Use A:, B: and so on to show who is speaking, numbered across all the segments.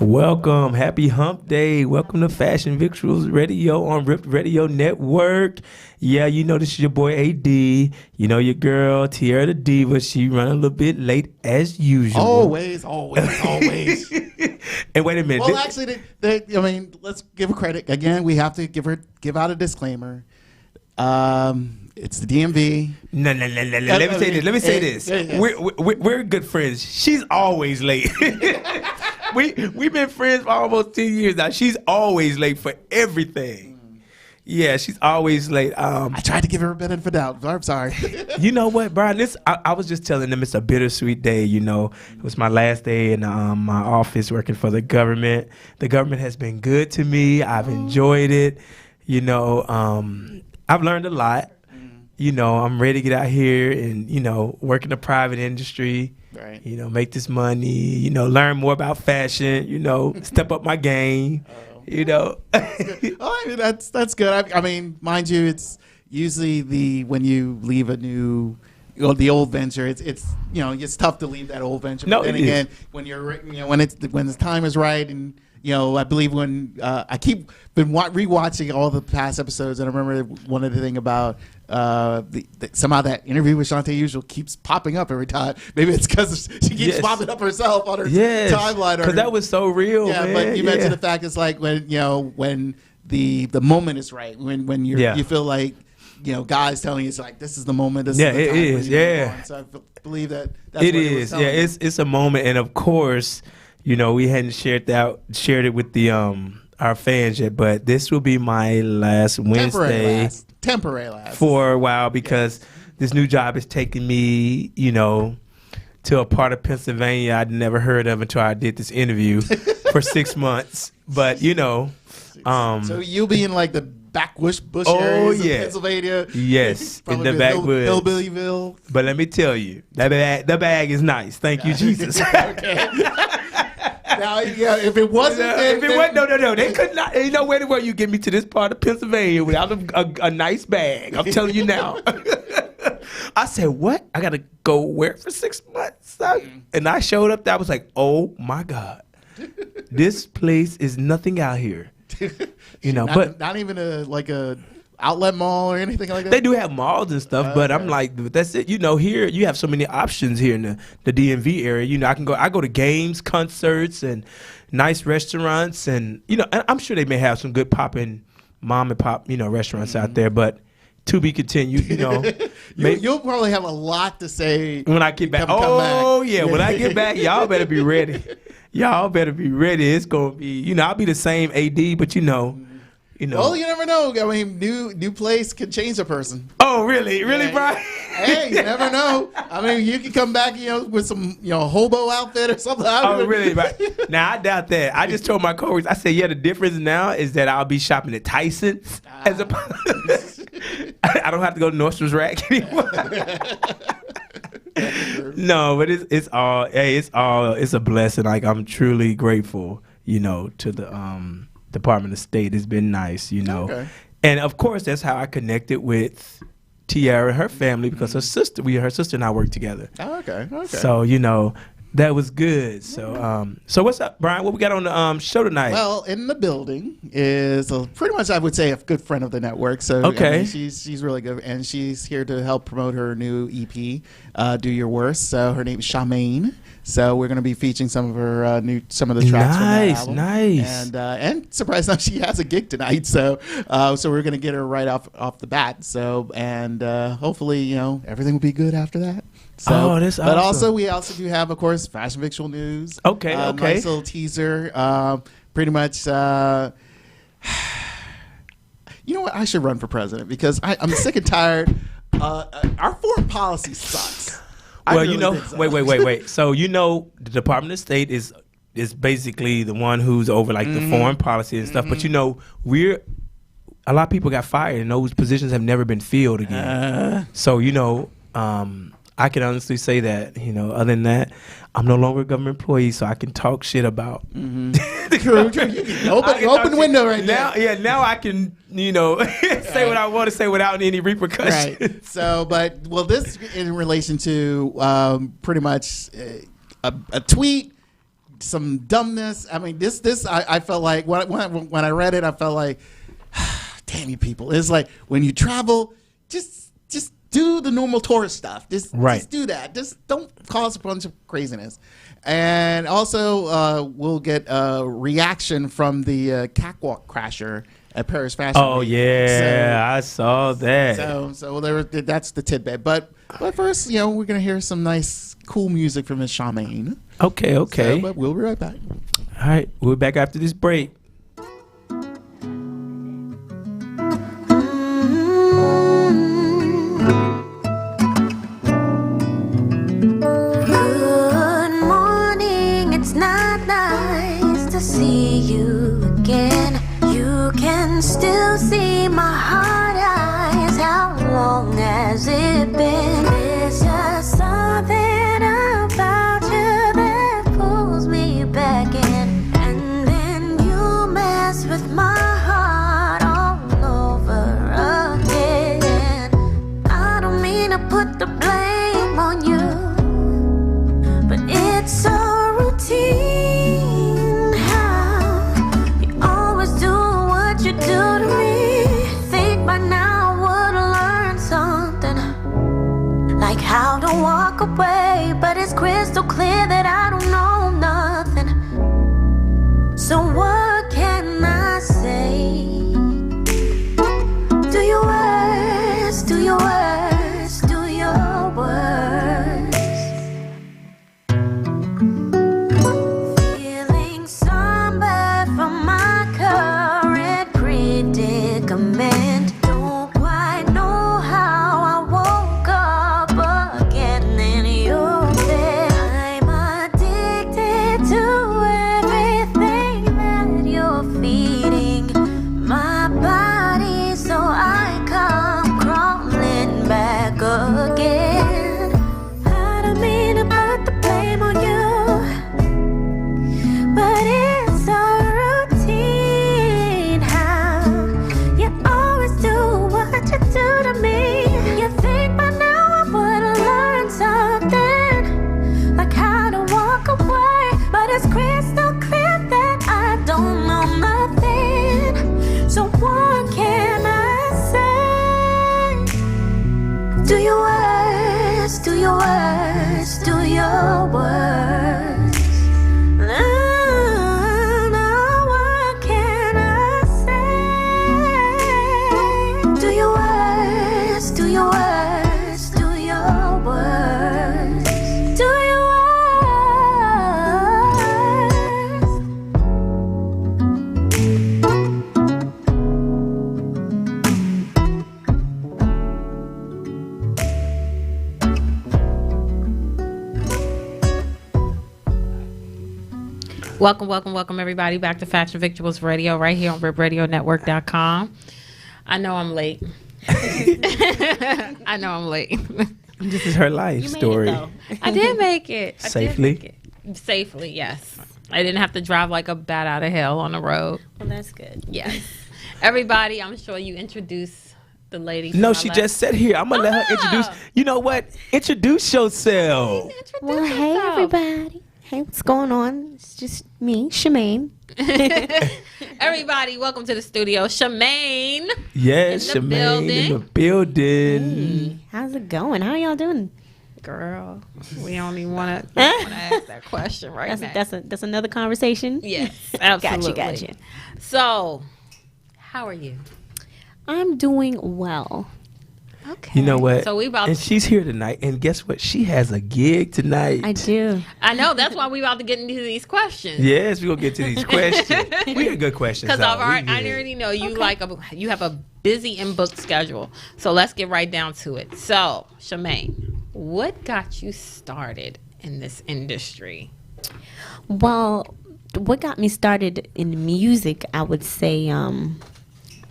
A: Welcome. Happy hump day. Welcome to Fashion Victuals Radio on Ripped Radio Network. Yeah, you know this is your boy AD. You know your girl Tierra the Diva. She run a little bit late as usual.
B: Always.
A: And wait a minute.
B: Well, actually, let's give her credit. Again, we have to give out a disclaimer. It's the DMV.
A: No. Let me say this.
B: Yeah.
A: We're good friends. She's always late. We've been friends for almost 10 years now. She's always late for everything. Yeah, she's always late.
B: I tried to give her a benefit of doubt. I'm sorry.
A: You know what, Brian? I was just telling them it's a bittersweet day. You know, it was my last day in my office working for the government. The government has been good to me. I've enjoyed it. You know, I've learned a lot. You know, I'm ready to get out here and, you know, work in the private industry.
B: Right.
A: You know, make this money, you know, learn more about fashion, you know, step up my game, you know.
B: Oh, I mean, that's good. I mean, mind you, it's usually when you leave the old venture, it's tough to leave that old venture.
A: No,
B: but then again, when the time is right, and I believe when I keep been rewatching all the past episodes, and I remember one of the thing about somehow that interview with Shantae Usual keeps popping up every time. Maybe it's because she keeps popping up herself on her timeline.
A: Because that was so real.
B: Yeah,
A: man.
B: but you mentioned the fact it's like when the moment is right, when you feel like God's telling you, it's like, this is the moment. This is the time
A: it is. Yeah.
B: So I believe that's what
A: it
B: it was
A: is.
B: telling
A: Yeah,
B: you.
A: it's a moment, and of course, we hadn't shared it with the our fans yet, but this will be my last Wednesday.
B: Temporary last.
A: For a while, because this new job is taking me, to a part of Pennsylvania I'd never heard of until I did this interview for 6 months. But
B: so you'll be in like the backbush areas of Pennsylvania.
A: Yes, in the backwoods,
B: Hillbillyville.
A: But let me tell you, the bag is nice. Thank you, Jesus.
B: Okay. Now, if it wasn't,
A: no, they could not. Ain't no way in the world you get me to this part of Pennsylvania without a nice bag. I'm telling you now. I said, what? I gotta go where for 6 months? And I showed up there. I was like, oh my God, this place is nothing out here. But
B: not even a outlet mall or anything like that.
A: They do have malls and stuff, but I'm like, that's it. Here you have so many options here in the DMV area. I go to games, concerts, and nice restaurants, and and I'm sure they may have some good popping mom and pop restaurants out there, but to be continued.
B: You'll probably have a lot to say
A: when I get back. When I get back, y'all better be ready. Y'all better be ready. It's gonna be, I'll be the same AD, but
B: Well, you never know. I mean, new place can change a person.
A: Oh, really, Brian?
B: Hey, you never know. I mean, you can come back, with some, hobo outfit or something.
A: Really? Right. Now, I doubt that. I just told my coworkers, I said, the difference now is that I'll be shopping at Tyson's as opposed. I don't have to go to Nordstrom's Rack anymore. No, but it's a blessing. Like, I'm truly grateful, to the Department of State. Has been nice,
B: Okay.
A: And of course that's how I connected with Tiara and her family, because her sister and I work together.
B: Oh, okay.
A: So that was good. So so what's up, Brian? What we got on the show tonight?
B: Well, in the building is pretty much, I would say, a good friend of the network. So
A: okay,
B: she's really good, and she's here to help promote her new EP, Do Your Worst. So her name is ShaMain. So we're going to be featuring some of the tracks from that album.
A: Nice.
B: And surprised enough, she has a gig tonight. So we're going to get her right off the bat. So and hopefully everything will be good after that. So,
A: that's
B: but
A: awesome.
B: we also do have, of course, Fashion Victual News.
A: Okay.
B: Nice little teaser. Pretty much. You know what? I should run for president because I'm sick and tired. Our foreign policy sucks.
A: Well, so. wait. So the Department of State is basically the one who's over like the foreign policy and stuff. But a lot of people got fired and those positions have never been filled again. So I can honestly say that, other than that, I'm no longer a government employee, so I can talk shit about.
B: True. Open window right now.
A: Yeah, now I can, say what I want to say without any repercussions.
B: Right. So, this in relation to pretty much a tweet some dumbness. I mean, I felt like when I read it, I felt like, damn you people. It's like when you travel, just do the normal tourist stuff. Just do that. Just don't cause a bunch of craziness. And also, we'll get a reaction from the catwalk crasher at Paris Fashion Week.
A: Oh yeah, I saw that.
B: So that's the tidbit. But first, we're gonna hear some nice, cool music from Miss ShaMain.
A: Okay.
B: So, but we'll be right back.
A: All right, we'll be back after this break.
C: See you again. You can still see my hard eyes. How long has it been? There's just something about you that pulls me back in, and then you mess with my heart all over again. I don't mean to put the blame on you, but it's so routine. How to walk away, but it's crystal clear that I don't know nothing. So what can I say? Do your worst, do your worst, do your worst. Feeling somber from my current predicament. Don't quite know how I woke up again in your bed. I'm addicted to everything that you're feeding my body, so I come crawling back again. I don't mean to put the blame on you, but it's so routine how you always do what you do to me. You think by now I would've learned something, like how to walk away, but it's crystal clear that I don't know nothing. So what can I say? Do your worst, do your worst, do your worst. No, what can I say? Do your worst, do your worst, do your worst, do your worst.
D: Welcome everybody back to Fashion Victuals Radio right here on RipRadioNetwork.com. I know I'm late. I know I'm late.
A: This is her life
D: You made
A: story.
D: it, though. I did make it. I did
A: Safely?
D: make it. Safely, yes. I didn't have to drive like a bat out of hell on the road.
C: Well, that's good.
D: Yes. Everybody, I'm sure you introduce the lady. to
A: No,
D: my
A: she
D: left.
A: just sat here. I'm gonna let her introduce. You know what? Introduce yourself.
D: Introduce
C: Well, hey
D: yourself.
C: everybody. Hey, what's going on? It's just me, ShaMain.
D: Everybody, welcome to the studio. ShaMain.
A: Yes,
D: In the
A: ShaMain in the building.
C: How's it going? How y'all doing?
D: Girl, we don't even want to ask that question right now.
C: That's another conversation.
D: Yes, absolutely.
C: Gotcha.
D: So, how are you?
C: I'm doing well.
D: Okay.
A: You know what?
D: So we about
A: and she's here tonight, and guess what? She has a gig tonight.
C: I do.
D: I know that's why we about to get into these questions.
A: Yes, we're gonna get to these questions. We got good questions.
D: Because
A: though.
D: I
A: We good.
D: already know you you have a busy and booked schedule. So let's get right down to it. So, ShaMain, what got you started in this industry?
C: Well, what got me started in music, I would say,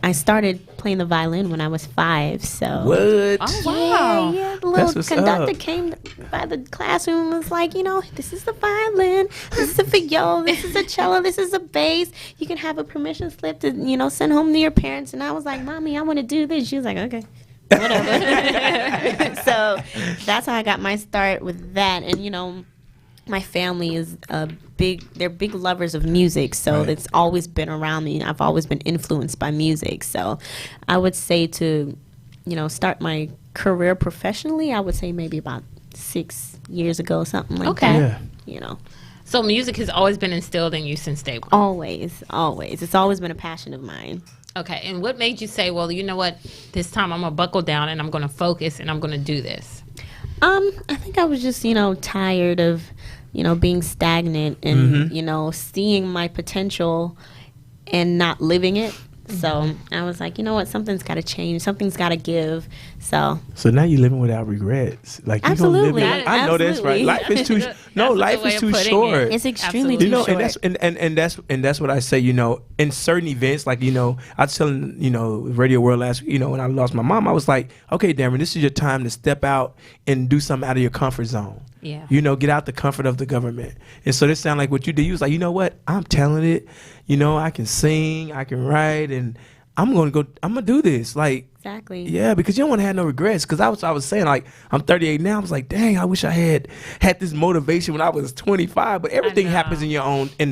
C: I started playing the violin when I was 5. So
A: What?
D: Oh, wow.
C: Yeah, the
A: That's
C: little
A: what's
C: conductor
A: up.
C: came by the classroom and was like, this is the violin, this is a viola, this is a cello, this is a bass. You can have a permission slip to, send home to your parents. And I was like, Mommy, I want to do this. She was like, okay. Whatever. So that's how I got my start with that. And,
E: my family is they're big lovers of music, so
A: Right.
E: it's always been around me. I've always been influenced by music. So I would say to, start my career professionally, I would say maybe about 6 years ago, something like
D: Okay.
E: that.
A: Yeah.
D: So music has always been instilled in you since day one.
E: Always. It's always been a passion of mine.
D: Okay. And what made you say, well, you know what, this time I'm going to buckle down and I'm going to focus and I'm going to do this?
E: I think I was just, tired of, being stagnant and, seeing my potential and not living it. So I was like, you know what, something's got to change. Something's got to give. So
A: now you're living without regrets. Like you gonna live
E: Absolutely.
A: it. I know that's right.
E: Absolutely.
A: Life is too. No,
D: That's a
A: life
D: good way
A: is
D: of
A: too
D: putting
A: short.
D: it.
E: it's extremely
D: Absolutely.
E: too
A: You know,
E: short.
A: and that's what I say. In certain events, like I was telling Radio World last week. When I lost my mom, I was like, okay, Darren, this is your time to step out and do something out of your comfort zone.
D: Yeah.
A: Get out the comfort of the government. And so this sounded like what you did. You was like, you know what? I'm talented. I can sing, I can write, and I'm gonna do this. Like,
E: Exactly.
A: yeah, because you don't want to have no regrets. Because I was saying, like, I'm 38 now. I was like, dang, I wish I had this motivation when I was 25. But everything
D: know.
A: happens in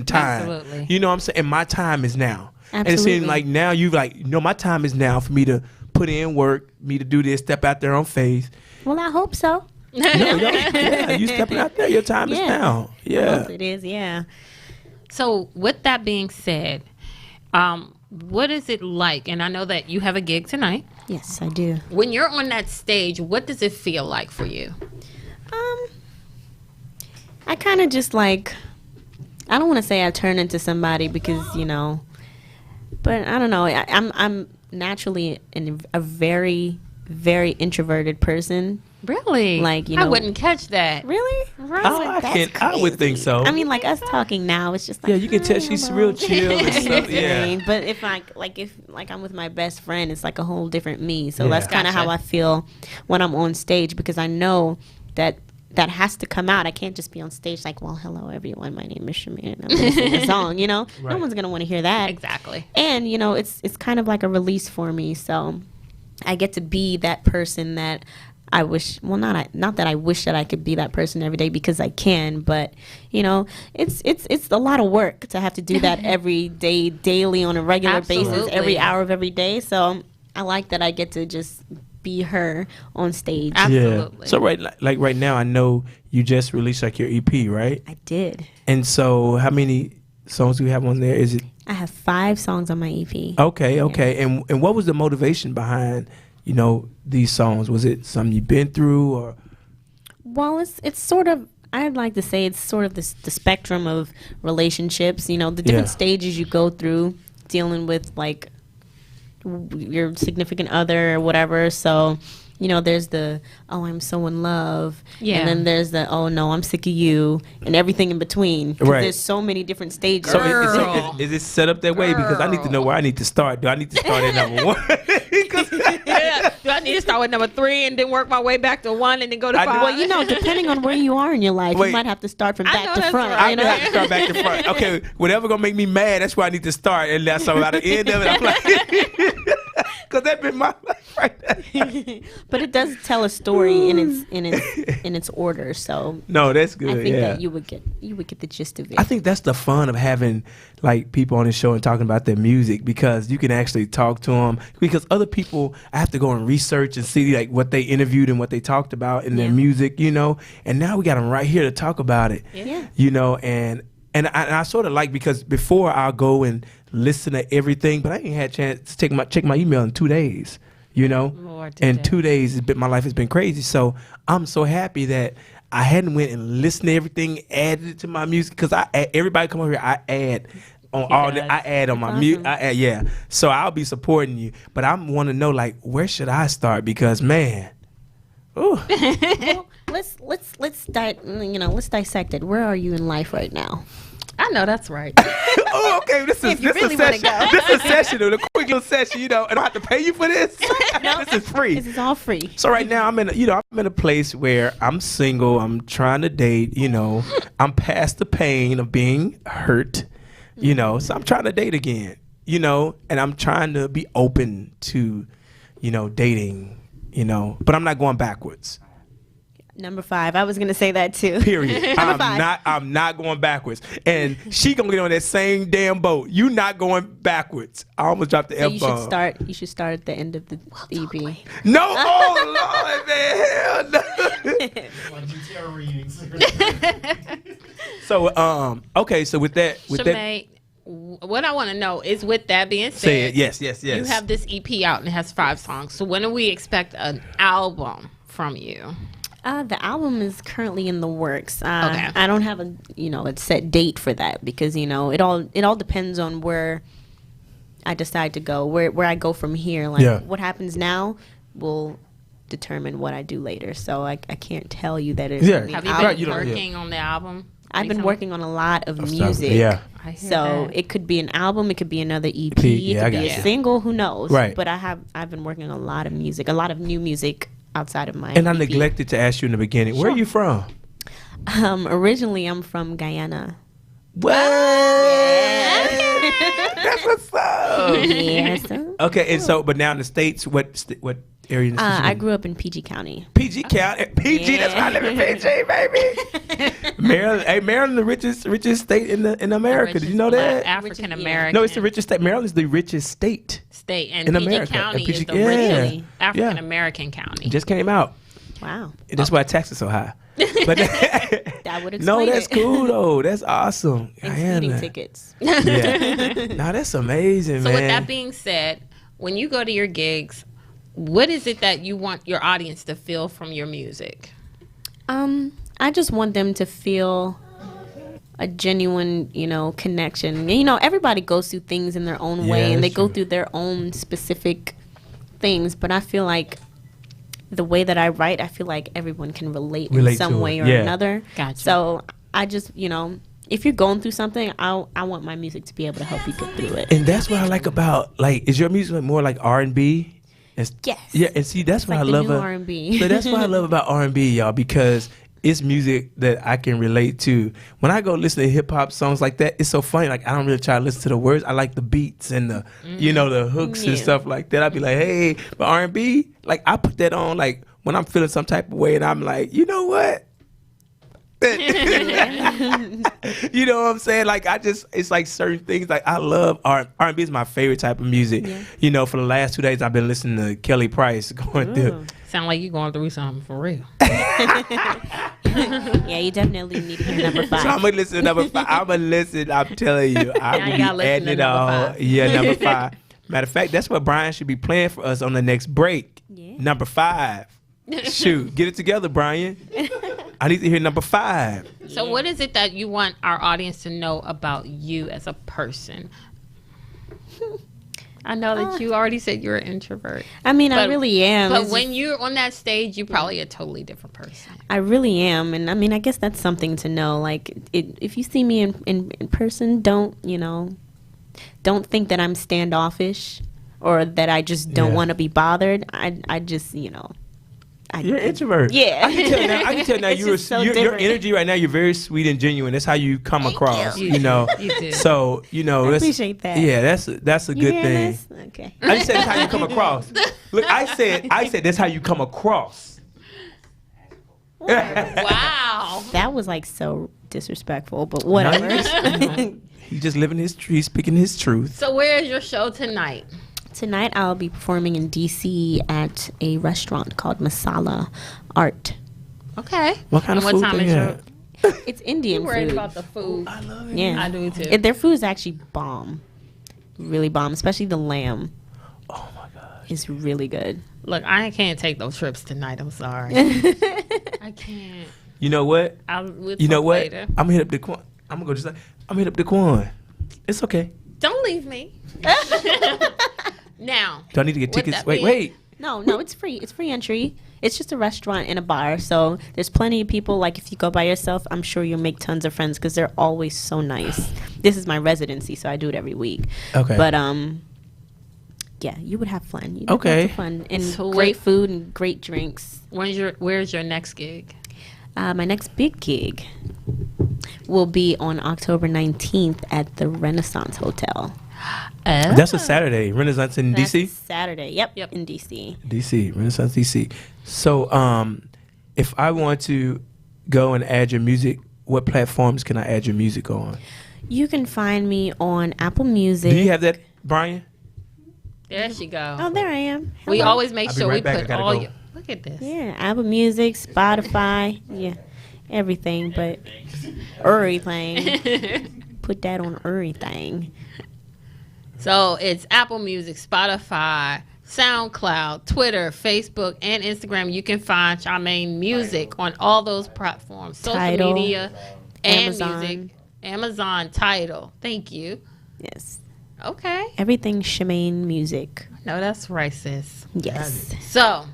A: time.
D: Absolutely.
A: You know what I'm saying? And my time is now. And it
E: Absolutely.
A: seems like now my time is now for me to put in work, me to do this, step out there on faith.
E: Well, I hope so.
A: You stepping out there. Your time is
E: Yeah.
A: now.
E: I
A: Yeah.
E: hope it is, yeah.
D: So with that being said, what is it like? And I know that you have a gig tonight.
E: Yes, I do.
D: When you're on that stage, what does it feel like for you?
E: I kind of just like, I don't want to say I turn into somebody because, but I don't know. I'm naturally a very, very introverted person.
D: Really?
E: Like,
D: I wouldn't catch that.
E: Really?
A: I would think so.
E: I mean, like us talking now, it's just like,
A: Yeah, you can tell
E: hi,
A: she's
E: hello.
A: real chill and stuff. Yeah.
E: But if I'm with my best friend, it's like a whole different me. So
A: Yeah.
E: that's kind of
D: Gotcha.
E: how I feel when I'm on stage, because I know that has to come out. I can't just be on stage like, well, hello everyone, my name is ShaMain and I'm gonna sing a song. No
A: Right.
E: one's gonna want to hear that.
D: Exactly.
E: And it's kind of like a release for me. So I get to be that person that I wish. Well, not that I wish that I could be that person every day, because I can. But it's a lot of work to have to do that every day, daily, on a regular basis,
D: Absolutely.
E: every hour of every day. So I like that I get to just be her on stage.
D: Absolutely.
A: Yeah. So right now, I know you just released like your EP, right?
E: I did.
A: And so how many songs do you have on there? Is it
E: I have 5 songs on my EP.
A: okay? And what was the motivation behind these songs? Was it something you've been through, or
E: Well, it's sort of, I'd like to say it's sort of the spectrum of relationships, the different
A: Yeah.
E: stages you go through dealing with, like, your significant other or whatever. So, there's the, oh, I'm so in love.
D: Yeah.
E: And then there's the, oh, no, I'm sick of you, and everything in between. 'Cause
A: Right.
E: There's so many different stages.
A: so
D: Girl.
A: is it set up that way? Because I need to know where I need to start. Do I need to start at number 1?
D: Yeah. Do I need to start with number 3 and then work my way back to 1 and then go to
A: I
D: 5?
A: do.
E: Well, depending on where you are in your life,
A: Wait.
E: you might have to start from
D: I
E: back
D: know
E: to
D: that's
E: front.
D: right.
A: I'm gonna have to start back to front. Okay, whatever gonna make me mad, that's where I need to start. And that's so at the end of it, I'm like, because that's been my life right there.
E: But it does tell a story in its order. So
A: No, that's good.
E: I think
A: yeah.
E: that you would get the gist of it.
A: I think that's the fun of having like people on the show and talking about their music, because you can actually talk to them. Because other people, I have to go and research and see like what they interviewed and what they talked about in their
E: Yeah.
A: music, And now we got them right here to talk about it,
E: Yeah.
A: And I sort of like, because before I'll go and listen to everything, but I ain't had a chance to check my email in 2 days,
D: Lord,
A: and
D: today.
A: 2 days my life has been crazy. So I'm so happy that I hadn't went and listened to everything, added it to my music, because everybody come over here, I add on all
D: does.
A: I add on my
E: That's
A: music.
E: awesome.
A: Yeah. So I'll be supporting you, but I want to know like, where should I start? Because man, ooh.
E: Well, let's dissect it. Where are you in life right now?
D: I know that's right.
A: Oh, okay. This is
E: you
A: this
E: really
A: a
E: wanna
A: session.
E: go.
A: This is a session, a quick little session. And I don't have to pay you for this. This is free.
E: This is all free.
A: So right now I'm in a place where I'm single. I'm trying to date. I'm past the pain of being hurt. So I'm trying to date again. And I'm trying to be open to, dating. But I'm not going backwards.
E: Number 5. I was gonna say that too.
A: Period.
E: Number 5.
A: I'm not going backwards. And she gonna get on that same damn boat. You not going backwards. I almost dropped the
E: So
A: F-bomb.
E: you should start at the end of the EP.
A: No, oh Lord, man, hell no. So okay, so with that
D: ShaMain, what I want to know is, with that being said,
A: say it. Yes.
D: you have this EP out and it has 5 songs. So when do we expect an album from you?
E: The album is currently in the works.
D: Okay.
E: I don't have a set date for that because it all depends on where I decide to go, where I go from here. Like what happens now will determine what I do later. So I can't tell you that it's gonna be
D: Have
E: an
D: you
E: album.
D: been working on the album?
E: I've been working on a lot of
A: stuff.
E: music.
A: Yeah.
D: I hear
E: So
D: that.
E: it could be an album, it could be another EP,
A: Yeah,
E: it
A: I
E: could
A: got
E: be
A: you.
E: a single, who knows?
A: Right.
E: But I've been working on a lot of music, a lot of new music outside of my
A: And I
E: EP.
A: neglected to ask you in the beginning, where are you from?
E: Originally I'm from Guyana.
A: What? That's what's up.
E: Yes.
A: Okay, and so, but now in the States, what area in the States?
E: I grew up in PG County.
A: PG County. PG, that's why I live in PG, baby. Maryland, hey, Maryland, the richest state in America. Did you know that?
D: African American.
A: No, it's the richest state. Maryland is the richest state.
D: and
A: in
D: PG
A: America.
D: County
A: And PG
D: is the
A: yeah.
D: richest
A: Yeah.
D: African American county.
A: It just came out.
E: Wow.
A: That's why taxes so high. But
E: That would explain
A: no, that's
E: it.
A: cool though. That's awesome.
E: Including
A: Guyana.
E: tickets.
A: Yeah. No, that's amazing,
D: So
A: man.
D: with that being said, when you go to your gigs, what is it that you want your audience to feel from your music?
E: I just want them to feel a genuine, connection. Everybody goes through things in their own way, and they
A: that's
E: go
A: true.
E: through their own specific things. But I feel like the way that I write, I feel like everyone can relate in
A: Relate
E: some
A: to
E: way
A: it.
E: or
A: Yeah.
E: another.
D: Gotcha.
E: So I just, if you're going through something, I want my music to be able to help you get through it.
A: And that's what I like about, like, is your music more like R&B?
E: Yes.
A: Yeah, and see, that's what
E: like
A: I
E: the
A: love.
E: new R&B.
A: So that's what I love about R&B, y'all, because it's music that I can relate to. When I go listen to hip hop songs like that, it's so funny. Like, I don't really try to listen to the words. I like the beats and the, the hooks and
E: Yeah.
A: stuff like that. I'd be like, hey, but R&B, like, I put that on, like, when I'm feeling some type of way, and I'm like, you know what? You know what I'm saying? Like, it's like certain things. Like, I love R&B is my favorite type of music.
E: Yeah.
A: For the last 2 days, I've been listening to Kelly Price going through.
D: Sound like you going through something for real.
E: Yeah, you definitely need to hear number 5.
A: So I'm gonna listen to number 5. I'm gonna listen. I'm telling you, I
D: Now you
A: will
D: gotta
A: be
D: listen
A: adding
D: to
A: it
D: number
A: all.
D: 5.
A: Yeah, number 5. Matter of fact, that's what Brian should be playing for us on the next break.
E: Yeah.
A: Number 5. Shoot, get it together, Brian. I need to hear number 5.
D: So what is it that you want our audience to know about you as a person? I know that you already said you're an introvert.
E: I mean, I
D: But-
E: really am.
D: But
E: It's
D: when you're on that stage, you're probably a totally different person.
E: I really am, and I mean, I guess that's something to know. Like, if you see me in person, don't think that I'm standoffish or that I just don't
A: Yeah.
E: want to be bothered. I just,
A: You're an introvert.
E: Yeah.
A: I can tell now
E: It's
A: you're
E: just so
A: your
E: different.
A: energy right now. You're very sweet and genuine. That's how you come across.
D: you.
A: You know.
D: You do.
A: So
E: I
A: that's,
E: appreciate that.
A: Yeah, that's a
E: You
A: good
E: hear
A: thing.
E: this? Okay.
A: I just said that's how you come across. Look, I said that's how you come across.
D: Wow.
E: That was like so disrespectful, but whatever.
A: He's just living his truth. He's speaking his truth.
D: So where is your show tonight?
E: Tonight I'll be performing in DC at a restaurant called Masala Art.
D: Okay.
A: What kind of
D: And
A: food
D: what time
A: they
D: is
A: have?
D: your?
E: It's Indian
D: You worried
E: food.
D: about the food?
A: I love it.
E: Yeah,
D: I do too.
E: Their food is actually bomb, really bomb. Especially the lamb
A: Oh my gosh.
E: is really good.
D: Look, I can't take those trips tonight. I'm sorry. I can't.
A: You know what?
D: We'll
A: You know
D: talk
A: what?
D: later.
A: I'm gonna hit up the Quan. I'm gonna go just like I'm gonna hit up the Quan. It's okay.
D: Don't leave me. Now.
A: Do I need to get
D: With
A: tickets?
D: that
A: Wait,
D: being-
A: wait.
E: No, it's free. It's free entry. It's just a restaurant and a bar, so there's plenty of people. Like if you go by yourself, I'm sure you'll make tons of friends because they're always so nice. This is my residency, so I do it every week.
A: Okay.
E: But yeah, you would have fun. You'd
A: Okay.
E: have fun and
D: So
E: great food and great drinks.
D: Where's your next gig?
E: My next big gig will be on October 19th at the Renaissance Hotel.
A: That's a Saturday. Renaissance in
E: That's
A: DC.
E: Saturday. Yep.
D: Yep.
E: In DC.
A: DC. Renaissance DC. So if I want to go and add your music, what platforms can I add your music on?
E: You can find me on Apple Music.
A: Do you have that, Brian?
D: There she go.
E: Oh, there I am.
D: We
E: Hello.
D: always make
A: I'll be
D: sure
A: right
D: we
A: back. I
D: put
A: gotta
D: all
A: go.
D: your. Look at this.
E: Yeah, Apple Music, Spotify, yeah, everything, but everything. Put that on everything.
D: So it's Apple Music, Spotify, SoundCloud, Twitter, Facebook, and Instagram. You can find ShaMain Music on all those platforms, social
E: Tidal,
D: media, and
E: Amazon.
D: music. Amazon, Tidal. Thank you.
E: Yes,
D: Okay.
E: everything ShaMain Music.
D: No, that's right, sis.
E: Yes.
D: So,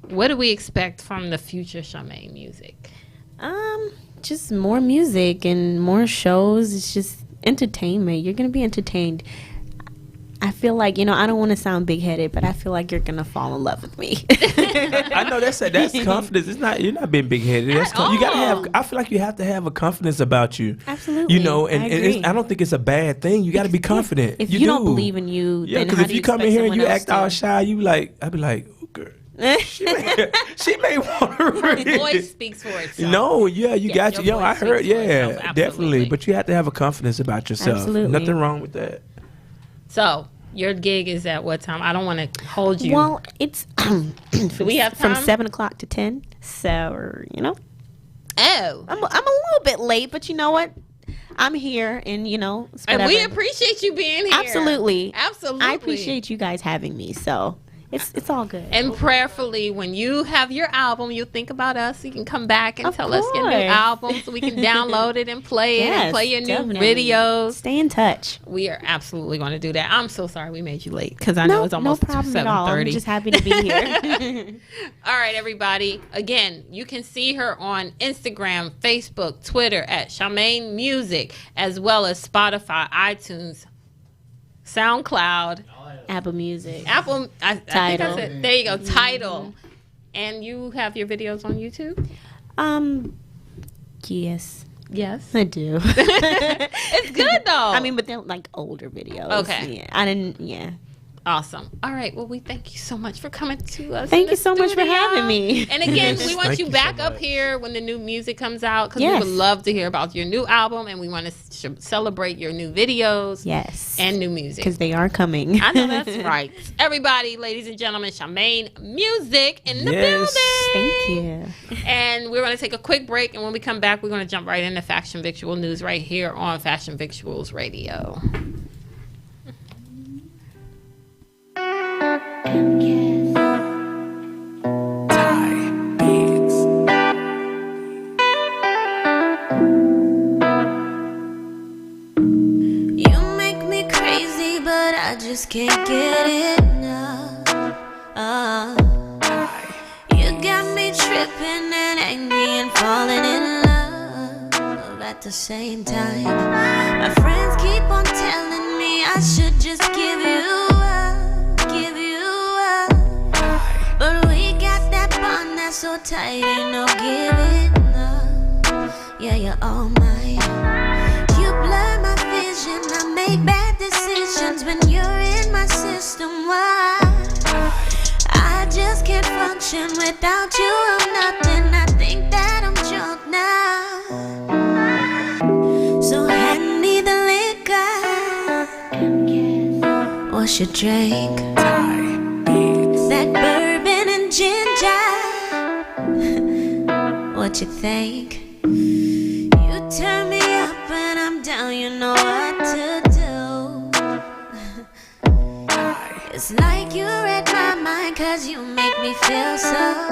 D: what do we expect from the future ShaMain Music?
E: Just more music and more shows. It's just entertainment. You're gonna be entertained. I feel like, I don't want to sound big-headed, but I feel like you're gonna fall in love with me.
A: I know that's confidence. It's not, you're not being big headed. That's
D: At
A: you gotta
D: all.
A: have. I feel like you have to have a confidence about you.
E: Absolutely.
A: You know, and
E: I
A: it's,
E: agree.
A: I don't think it's a bad thing. You got to be confident.
E: If you don't believe in you,
A: yeah,
E: then
A: because
E: how
A: if
E: do
A: you
E: you
A: come in
E: expect
A: here and you
E: someone else
A: act all
E: to?
A: shy, you like, I'd be like, oh, girl. She may want to
D: Her
A: read
D: voice
A: it.
D: speaks for itself.
A: No, yeah, you
D: Yes,
A: got
D: your
A: you. Yo,
D: voice
A: I heard,
D: speaks for itself,
A: yeah,
D: absolutely.
A: definitely. But you have to have a confidence about yourself.
E: Absolutely.
A: Nothing wrong with that.
D: So, your gig is at what time? I don't want to hold you.
E: Well, it's
D: Do we have
E: from
D: time?
E: 7 o'clock to 10. So,
D: Oh.
E: I'm a little bit late, but you know what? I'm here, and it's
D: And we
E: whatever.
D: appreciate you being here.
E: Absolutely.
D: Absolutely.
E: I appreciate you guys having me. So it's all good.
D: And prayerfully, when you have your album, you'll think about us. You can come back and
E: Of
D: tell us your new
E: course.
D: album so we can download it and play it and
E: Yes,
D: play your new
E: definitely.
D: videos.
E: Stay in touch.
D: We are absolutely going to do that. I'm so sorry we made you late because I know
E: No,
D: it's
E: no
D: almost
E: problem at all. I'm
D: 7:30.
E: just happy to be here.
D: All right, everybody. Again, you can see her on Instagram, Facebook, Twitter at ShaMain Music, as well as Spotify, iTunes, SoundCloud,
E: Apple Music.
D: Apple. I think
E: Tidal.
D: I said, there you go, Tidal. And you have your videos on YouTube?
E: Yes,
D: Yes.
E: I do.
D: It's good, though.
E: I mean, but they're like older videos.
D: Okay.
E: Yeah, I didn't. Yeah.
D: Awesome. All right. Well, we thank you so much for coming to us.
E: Thank
D: in the
E: you so much for
D: studio.
E: having me.
D: And again,
A: Yes,
D: we want
A: thank
D: you
A: you
D: back
A: so
D: up
A: much.
D: here when the new music comes out because
E: Yes.
D: we would love to hear about your new album and we want to celebrate your new videos
E: Yes.
D: and new music.
E: Because they are coming.
D: I know that's right. Everybody, ladies and gentlemen, ShaMain Music in the
A: Yes.
D: building.
E: Thank you.
D: And we're going to take a quick break. And when we come back, we're going to jump right into Fashion Victual News right here on Fashion Victuals Radio.
C: You make me crazy, but I just can't get enough. You got me tripping and angry and falling in love at the same time. My friends keep on telling me I should just give you up, but we got that bond that's so tight, ain't no giving up. Yeah, you're all mine. You blur my vision, I make bad decisions when you're in my system. Why? I just can't function without you. I'm nothing. I think that I'm drunk now. So hand me the liquor. What's your drink? That bourbon and ginger. What you think? You turn me up when I'm down, you know what to do. It's like you read my mind, cause you make me feel so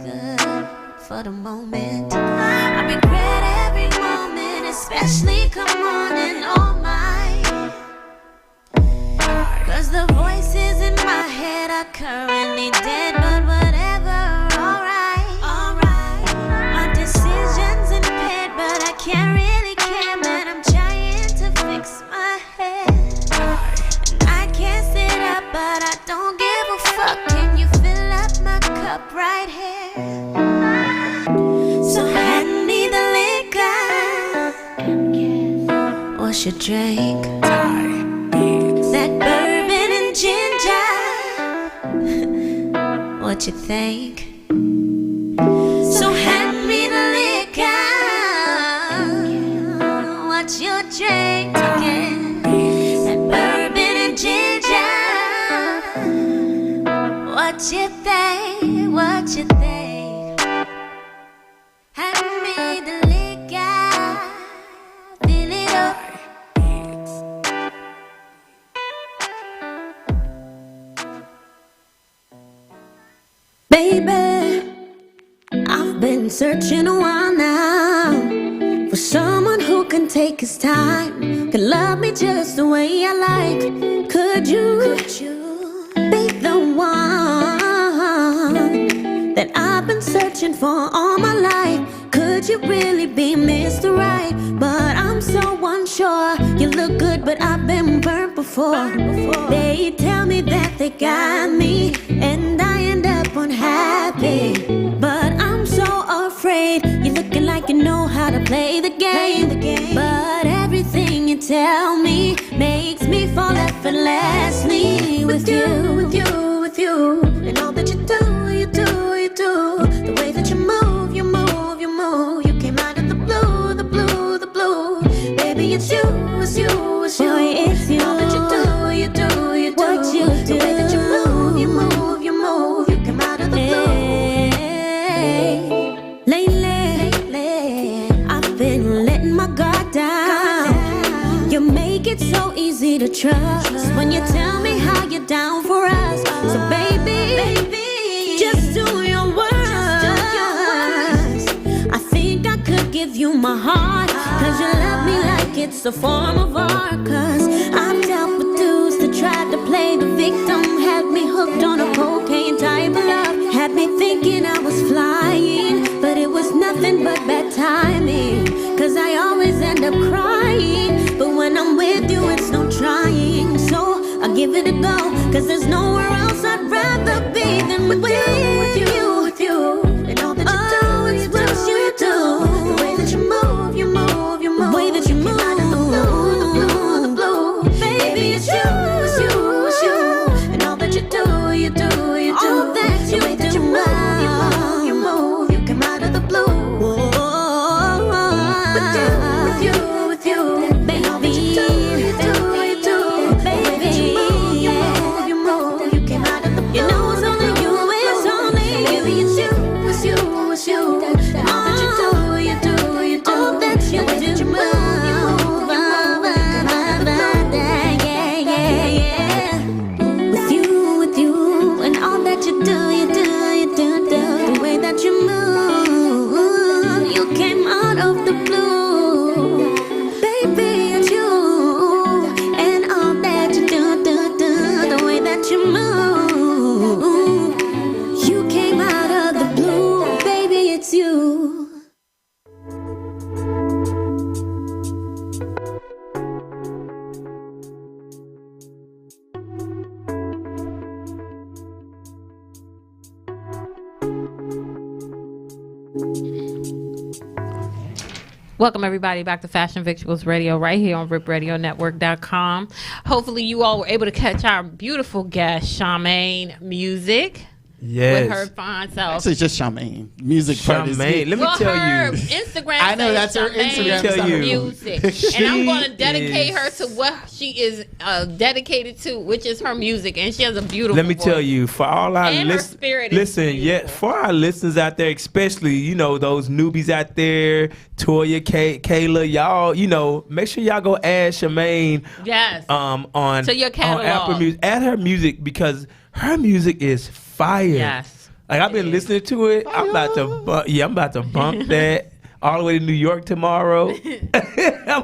C: good for the moment. I regret every moment, especially come on and all mine. Cause the voices in my head are currently dead, but whatever, alright, alright. My decisions impaired, but I can't really care, man. I'm trying to fix my head. And I can't sit up, but I don't give a fuck. Can you fill up my cup right here? So hand me the liquor. What's your drink? That bourbon and ginger. What you think? So me what you think. Hand me the liquor, fill it up. Baby, I've been searching a while now for someone who can take his time, can love me just the way I like. Could you be the one that I've been searching for all my life? Could you really be Mr. Right? But I'm so unsure. You look good, but I've been burnt before. They tell me that they got me, and I end up unhappy. But I'm so afraid. You're looking like you know how to play the game. But everything you tell me makes me fall effortlessly with you, with you, with you. And all that you do, you do, you do. The way that you move, you move, you move. You came out of the blue, the blue, the blue. Baby, it's you, it's you, it's you. Boy, it's you. All that you do, you do, you do. What you do. The way that you move, you move, you move. You came out of the blue. Lately, I've been letting my guard down. You make it so easy to trust when you tell me how you're down for us. So baby, just do your worst. I think I could give you my heart, cause you love me like it's a form of art. Cause I've dealt with dudes that tried to play the victim, had me hooked on a cocaine type of love, had me thinking I was flying, but it was nothing but bad timing. Cause I always end up crying, but when I'm with you it's no trying. So I'll give it a go, cause there's nowhere else I'd rather be than with you, with you. And all that you do, it's what you do. The way that you move, you move, you move. The way that you move, out of the blue, the blue, the blue. Baby, it's you, it's you, it's you. And all that you do, you do, you do. All that you do, the way that you move, you move, you move. You come out of the blue. With you, with you, baby. All that you do, you do, you do. The way that you move, you move, you move. You came out of the blue. You know it's only you, it's only you. Baby, it's you, it's you, it's you. And all that you do, you do, you do. All that you do, the way that you move, you move, you move. You come out of the blue. Yeah. With you, and all that you do, you do, you do, do. The way that you move, you came out of the blue. Baby, it's you, and all that you do, do, do. The way that you move, you came out of the blue. Baby, it's you.
D: Welcome everybody back to Fashion Victuals Radio right here on RipRadioNetwork.com. Hopefully you all were able to catch our beautiful guest, ShaMain Music.
A: Yes.
D: With her fine self.
B: Actually, it's just ShaMain. Music part is
A: ShaMain. Let me tell
D: her
A: you.
D: Instagram.
B: I know, that's her
D: ShaMain
B: Instagram.
A: Tell you.
D: Music, and I'm going to
A: She
D: dedicate
A: is-
D: her to what she is dedicated to, which is her music, and she has a beautiful.
A: Let me
D: voice.
A: tell you, for all our
D: And her
A: listeners,
D: spirit is
A: listen, yeah,
D: beautiful.
A: for our listeners out there, especially, you know, those newbies out there, Toya, Kayla, y'all, you know, make sure y'all go add ShaMain
D: Yes.
A: on
D: To your
A: on
D: catalog.
A: Apple Music. Add her music because her music is fire.
D: Yes.
A: Like I've been listening to it. I'm about to bump that all the way to New York tomorrow. I'm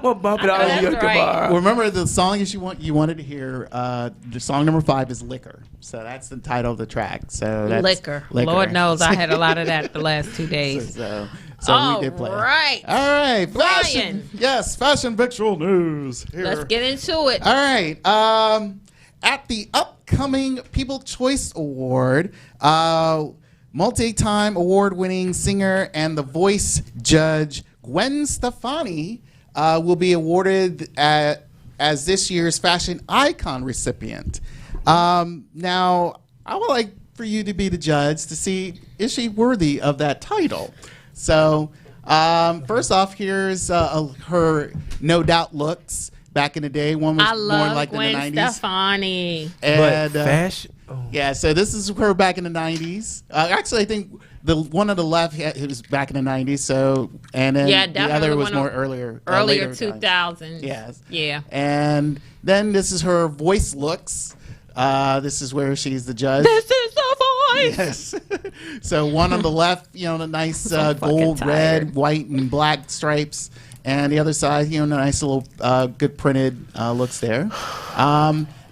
A: gonna bump it all the way to New
D: That's
A: York
D: right.
A: tomorrow.
B: Remember the song you wanted to hear. The song number 5 is "Liquor," so that's the title of the track. So that's
D: Liquor. Lord knows I had a lot of that the last 2 days.
B: So
D: All
B: we did play.
D: right.
B: All right, fashion.
D: Brian.
B: Yes, fashion victual news. Here.
D: Let's get into it.
B: All right. At the upcoming People's Choice Award, multi-time award-winning singer and The Voice judge Gwen Stefani will be awarded as this year's Fashion Icon recipient. Now, I would like for you to be the judge to see, is she worthy of that title? So, first off, here's her No Doubt looks back in the day. One was
D: I
B: more
D: love
B: like
D: Gwen
B: in the 90s.
D: Stefani.
B: And,
A: But fashion. Oh.
B: yeah, so this is her back in the 90s. Actually, I think the one on the left it was back in the 90s. So, and then
D: Yeah,
B: the
D: definitely
B: other was
D: one
B: more
D: of-
B: earlier.
D: Earlier
B: later times.
D: 2000s.
B: Yes.
D: Yeah.
B: And then this is her voice looks. This is where she's the judge.
D: This is the voice.
B: Yes. So one on the left, the nice
D: fucking
B: gold,
D: tired.
B: red, white, and black stripes. And the other side, the nice little good printed looks there.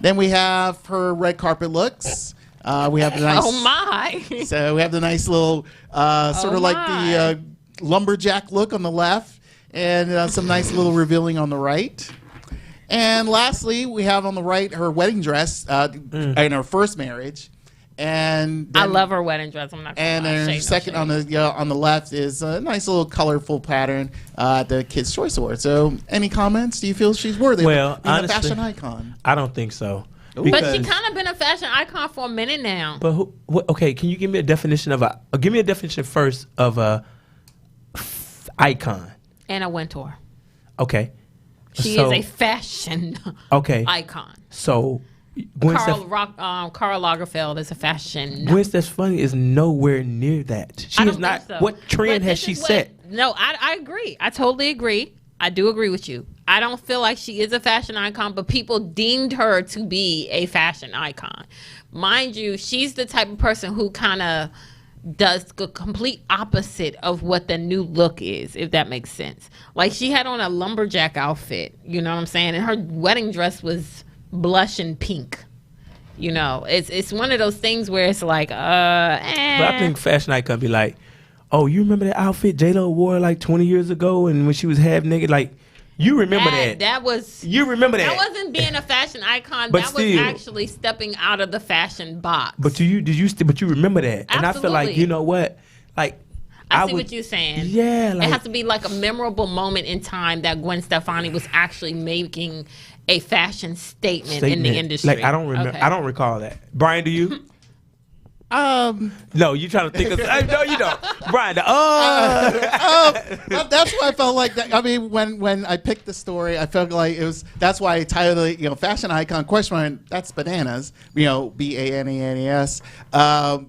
B: Then we have her red carpet looks. We have the nice.
D: Oh my.
B: So we have the nice little sort
D: Oh
B: of like
D: my.
B: the lumberjack look on the left, and some nice little revealing on the right. And lastly, we have on the right her wedding dress in her first marriage. And
D: I
B: then-
D: love her wedding dress. I'm not.
B: And
D: gonna lie.
B: then
D: Shade, no
B: second
D: shade.
B: on the left is a nice little colorful pattern at the Kids' Choice Award. So, any comments? Do you feel she's worthy
A: Well,
B: of being a
A: honestly,
B: fashion icon?
A: I don't think so.
D: But
A: Because-
D: she kind of been a fashion icon for a minute now.
A: But okay, can you give me a definition of give me a definition first of a icon?
D: Anna Wintour.
A: Okay.
D: She
A: So-
D: is a fashion
A: Okay.
D: icon.
A: So Gwen
D: Karl Lagerfeld is a fashion.
A: Gwen Stefani is nowhere near that. She
D: I
A: is
D: don't
A: not.
D: think so.
A: What trend
D: But
A: has
D: this
A: she
D: is what-
A: set?
D: No, I agree. I totally agree. I do agree with you. I don't feel like she is a fashion icon, but people deemed her to be a fashion icon. Mind you, she's the type of person who kind of does the complete opposite of what the new look is, if that makes sense. Like she had on a lumberjack outfit, you know what I'm saying? And her wedding dress was blush and pink. It's one of those things where it's like,
A: But I think fashion icon be like, oh, you remember that outfit J-Lo wore like 20 years ago, and when she was half naked, like you remember that?
D: That was.
A: You remember that?
D: That wasn't being a fashion icon.
A: But
D: that
A: still.
D: was actually stepping out of the fashion box.
A: But you remember that? And I feel like
D: Absolutely.
A: you know what, like
D: I see
A: would-
D: what you're saying.
A: Yeah, like
D: it has to be like a memorable moment in time that Gwen Stefani was actually making a fashion statement in the industry.
A: Like I don't remember.
D: Okay.
A: I don't recall that. Brian, do you? No, you trying to think of? No, you don't. Brian,
B: That's why I felt like that. I mean, when I picked the story, I felt like it was. That's why I titled it, fashion icon question mark. That's bananas. BANANAS.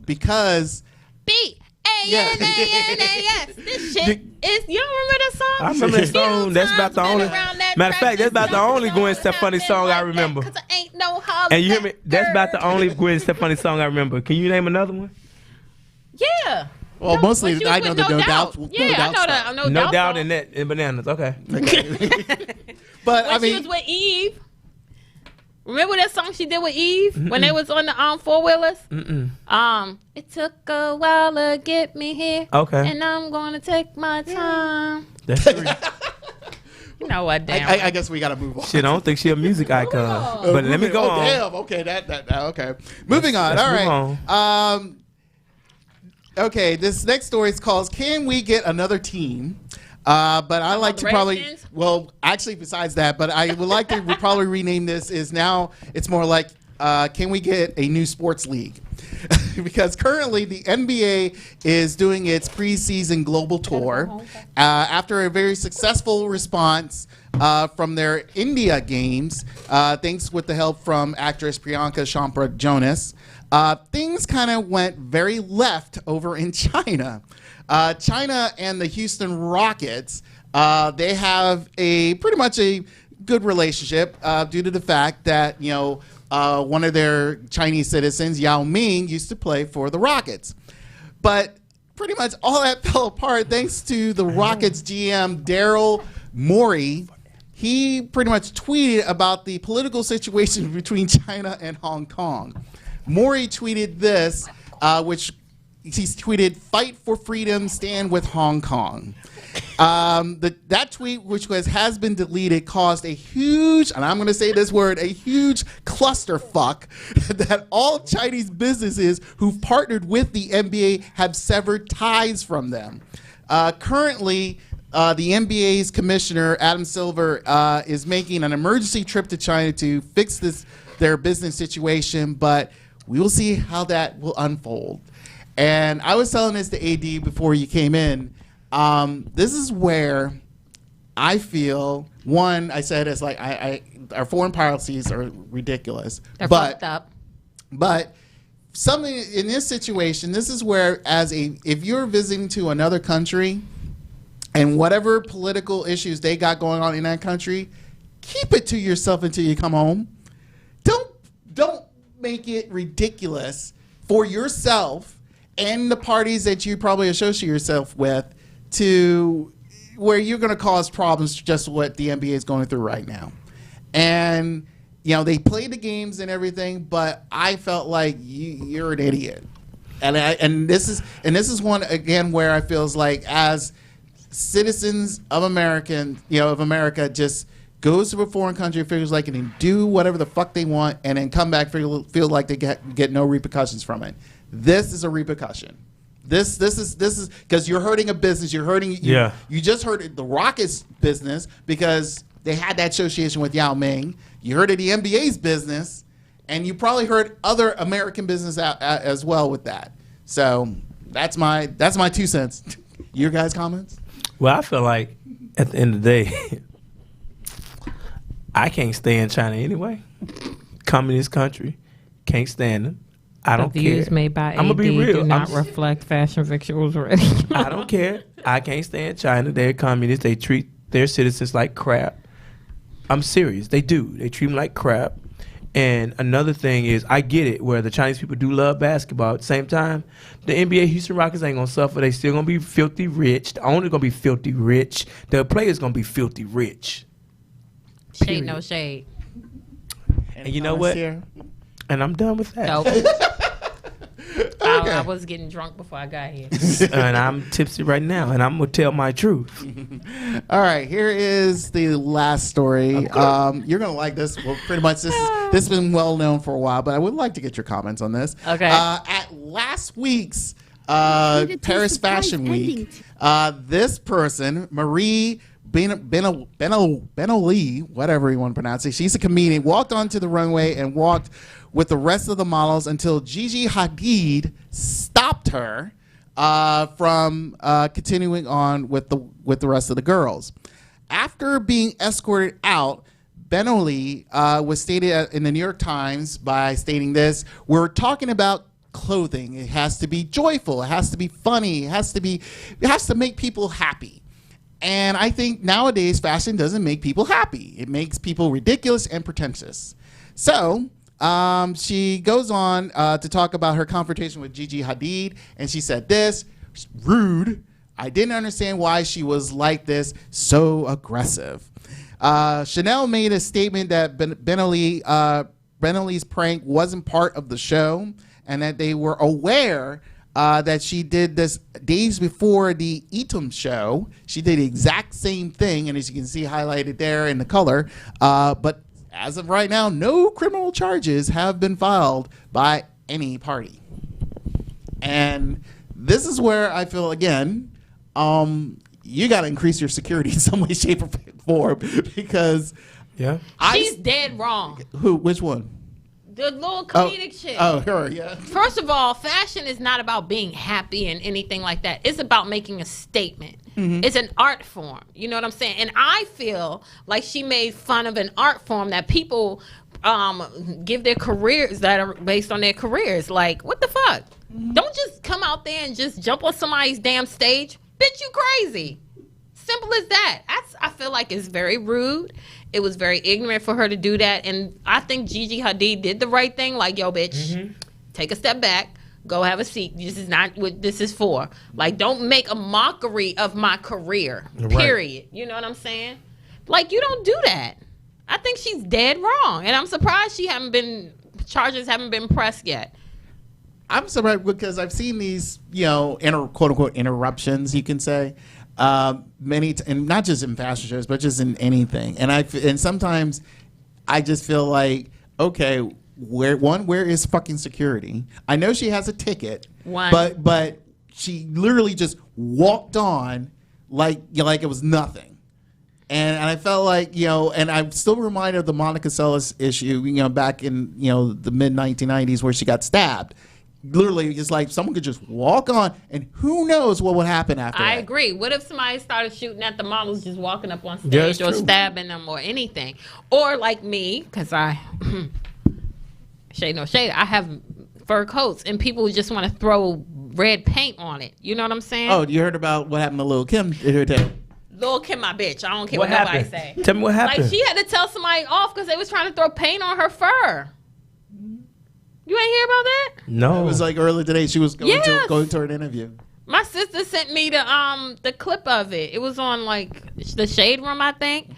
B: Because.
D: B-A-N-A-N-A-S. This shit is. You don't remember that song?
A: I remember that song. That's about the only. Matter of fact, that's about the only Gwen Stefani song I remember.
D: Cause I ain't no holler
A: And you hear me? That's about the
D: girl.
A: only Gwen Stefani song I remember. Can you name another one?
D: Yeah.
B: Well, mostly
D: But she
B: I
D: was
B: know
D: with
B: the No Doubt.
D: Yeah, I know that.
B: song.
A: No doubt in that. In bananas. Okay.
B: But
D: When
B: I
D: she
B: mean,
D: was with Eve. Remember that song she did with Eve when they was on the four wheelers? It took a while to get me here.
A: Okay.
D: And I'm gonna take my time.
A: That's true.
D: You know what? Damn.
B: I guess we gotta move on.
A: Shit, I don't think she a music icon. But let me go on.
B: Damn. Okay. That. Okay. Moving on.
A: let's
B: All
A: move
B: right. Okay. This next story is called "Can We Get Another Team?" But I like
D: the
B: to probably.
D: Redskins?
B: Well, actually, besides that, but I would like to probably rename this. Is now it's more like, can we get a new sports league? Because currently the NBA is doing its preseason global tour after a very successful response from their India games, thanks with the help from actress Priyanka Chopra Jonas. Things kind of went very left over in China. China and the Houston Rockets, they have pretty much a good relationship due to the fact that one of their Chinese citizens, Yao Ming, used to play for the Rockets. But pretty much all that fell apart thanks to the Rockets GM, Daryl Morey. He pretty much tweeted about the political situation between China and Hong Kong. Morey tweeted this, which he's tweeted, "Fight for freedom, stand with Hong Kong." That tweet, which has been deleted, caused a huge, and I'm going to say this word, a huge clusterfuck that all Chinese businesses who've partnered with the NBA have severed ties from them. Currently, the NBA's commissioner, Adam Silver, is making an emergency trip to China to fix their business situation, but we will see how that will unfold. And I was telling this to AD before you came in. This is where I feel one. I said it's like our foreign policies are ridiculous.
D: They're fucked up.
B: But something in this situation, this is where if you're visiting to another country and whatever political issues they got going on in that country, keep it to yourself until you come home. Don't make it ridiculous for yourself and the parties that you probably associate yourself with to where you're going to cause problems, just what the NBA is going through right now. And they played the games and everything, but I felt like you're an idiot. And this is one again where I feels like as citizens of America just goes to a foreign country, figures like it, and do whatever the fuck they want, and then come back feel like they get no repercussions from it. This is a repercussion. This is because you're hurting a business. You're hurting. You just hurt the Rockets' business because they had that association with Yao Ming. You hurt the NBA's business, and you probably hurt other American business as well with that. So that's my 2 cents. Your guys' comments?
A: Well, I feel like at the end of the day, I can't stand China anyway. Communist country, can't stand them. I don't care.
D: The views made by AD do not reflect Fashion Victuals Radio.
A: I don't care. I can't stand China. They're communists. They treat their citizens like crap. I'm serious. They do. They treat them like crap. And another thing is, I get it, where the Chinese people do love basketball. At the same time, the NBA Houston Rockets ain't going to suffer. They still going to be filthy rich. The owner's going to be filthy rich. The player's going to be filthy rich.
D: Shade, no shade.
A: And you know what? Here? And I'm done with that.
D: Nope. Okay. I was getting drunk before I got here.
A: And I'm tipsy right now, and I'm going to tell my truth.
B: All right, here is the last story. You're going to like this. Well, pretty much this has been well known for a while, but I would like to get your comments on this.
D: Okay.
B: At last week's Paris Fashion Week, this person, Marie Benoli, whatever you want to pronounce it, she's a comedian, walked onto the runway and walked with the rest of the models until Gigi Hadid stopped her from continuing on with the rest of the girls. After being escorted out, Benoli was stated in the New York Times by stating this: "We're talking about clothing. It has to be joyful. It has to be funny. It has to make people happy." And I think nowadays fashion doesn't make people happy. It makes people ridiculous and pretentious. So she goes on to talk about her confrontation with Gigi Hadid, and she said this: "Rude. I didn't understand why she was like this, so aggressive." Chanel made a statement that Benoli's prank wasn't part of the show, and that they were aware that she did this days before the Etum show. She did the exact same thing, and as you can see highlighted there in the color, but as of right now, no criminal charges have been filed by any party. And this is where I feel, again, you got to increase your security in some way, shape, or form, because
D: she's dead wrong.
B: Who? Which one?
D: The little comedic shit.
B: Oh, her, yeah.
D: First of all, fashion is not about being happy and anything like that. It's about making a statement. Mm-hmm. It's an art form. You know what I'm saying? And I feel like she made fun of an art form that people give their careers, that are based on their careers. Like, what the fuck? Mm-hmm. Don't just come out there and just jump on somebody's damn stage. Bitch, you crazy. Simple as that. I feel like it's very rude. It was very ignorant for her to do that. And I think Gigi Hadid did the right thing. Like, yo, bitch, take a step back. Go have a seat. This is not what this is for. Like, don't make a mockery of my career, period. Right. You know what I'm saying? Like, you don't do that. I think she's dead wrong. And I'm surprised charges haven't been pressed yet.
B: I'm surprised because I've seen these, quote unquote interruptions, you can say, and not just in fashion shows, but just in anything. And sometimes I just feel like, okay, where is fucking security? I know she has a ticket, but she literally just walked on like it was nothing. And I felt like, and I'm still reminded of the Monica Seles issue, back in, the mid 1990s where she got stabbed. literally, it's like someone could just walk on, and who knows what would happen after
D: I
B: that.
D: agree. What if somebody started shooting at the models just walking up on
A: Yeah,
D: stage
A: it's
D: or
A: true.
D: stabbing them or anything? Or like me, because I, shade no shade, I have fur coats and people just want to throw red paint on it. You know what I'm saying?
B: Oh, you heard about what happened to Lil' Kim today?
D: Lil' Kim, my bitch. I don't care
A: What
D: what, nobody
A: happened?
D: say.
A: Tell me what happened.
D: Like, she had to tell somebody off because they was trying to throw paint on her fur. You ain't hear about that?
A: No.
B: It was like earlier today. She was
D: Yes.
B: going to an interview.
D: My sister sent me the clip of it. It was on like the Shade Room, I think.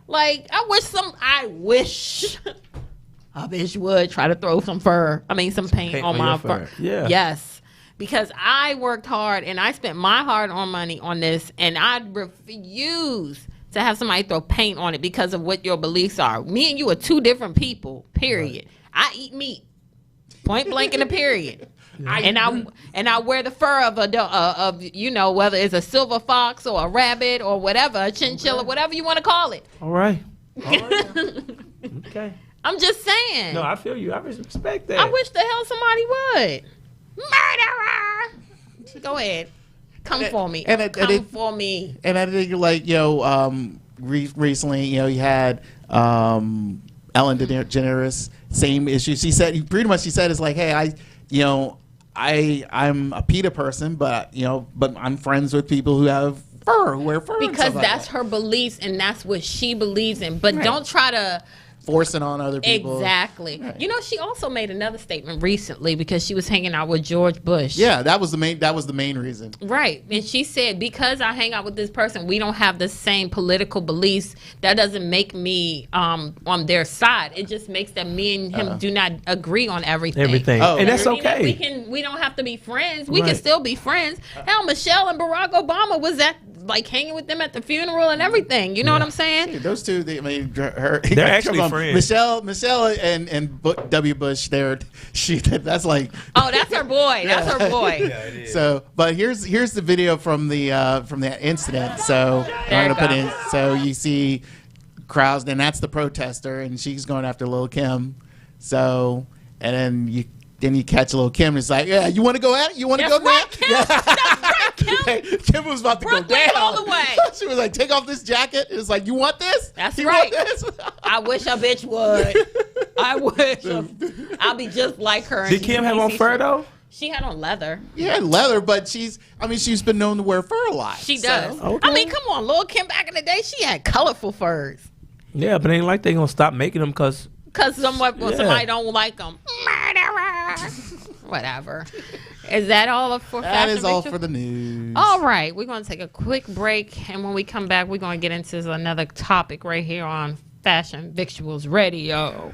D: Like, I wish a bitch would try to throw some paint
A: Paint
D: on
A: on
D: my
A: your
D: fur.
A: fur. Yeah.
D: Yes. Because I worked hard and I spent my hard-earned money on this, and I refuse to have somebody throw paint on it because of what your beliefs are. Me and you are two different people. Period. I eat meat. Point blank in a period. And I wear the fur of whether it's a silver fox or a rabbit or whatever, a chinchilla, whatever you want to call it.
A: All right. Okay.
D: I'm just saying.
A: No, I feel you. I respect that.
D: I wish the hell somebody would. Murderer. Go ahead. Come for me. Come for me.
B: And I think, like, recently, you had Ellen DeGeneres, same issue. She said, it's like, hey, I'm a PETA person, but I'm friends with people who have fur, who wear fur.
D: Because
B: like
D: that's
B: that.
D: her beliefs and that's what she believes in. But don't try to
B: force it on other people.
D: Exactly.
B: Right.
D: She also made another statement recently because she was hanging out with George Bush.
B: Yeah, that was the main reason.
D: Right. And she said, because I hang out with this person, we don't have the same political beliefs. That doesn't make me on their side. It just makes that me and him do not agree on everything.
A: Oh. And that's
D: Doesn't mean that
A: okay.
D: We don't have to be friends. We can
A: Right.
D: still be friends. Hell, Michelle and Barack Obama was hanging with them at the funeral and everything. You know what I'm saying?
B: Those two, they're
A: actually friends.
B: Michelle and W. Bush, that's like.
D: Oh, that's her boy. That's her boy.
A: Yeah, it is.
B: So, but here's the video from the incident. So
D: There
B: I'm
D: you
B: gonna put
D: go.
B: in. So you see crowds, and that's the protester, and she's going after Lil' Kim. So, and then you catch Lil' Kim. And it's like, yeah, you want to go at it? You want to
D: That's
B: go
D: right,
B: now?
D: Kim. That's right, Kim.
B: Kim was about to
D: Brooklyn
B: go down
D: all the way.
B: She was like, take off this jacket. It's like, you want this?
D: That's
B: you
D: right.
B: Want this?
D: I wish a bitch would. I wish. I'll be just like her.
A: Did Kim have on fur though?
D: She had on leather.
B: Yeah, leather, but she's been known to wear fur a lot.
D: She
B: so-
D: does.
A: Okay.
D: I mean, come on, Lil' Kim back in the day, she had colorful furs.
A: Yeah, but it ain't like they gonna stop making them because
D: Cause somebody
A: Yeah.
D: don't like them. Murderer. Whatever. Is that all for
B: That
D: fashion
B: is all
D: Victuals?
B: for the news.
D: All right, we're going to take a quick break, and when we come back, we're going to get into another topic right here on Fashion Victuals Radio.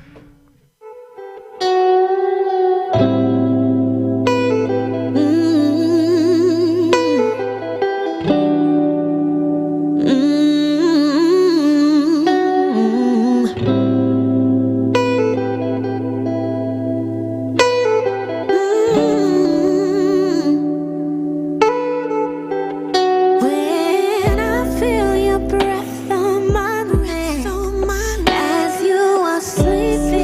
C: When I feel your breath on my neck, as you are sleeping.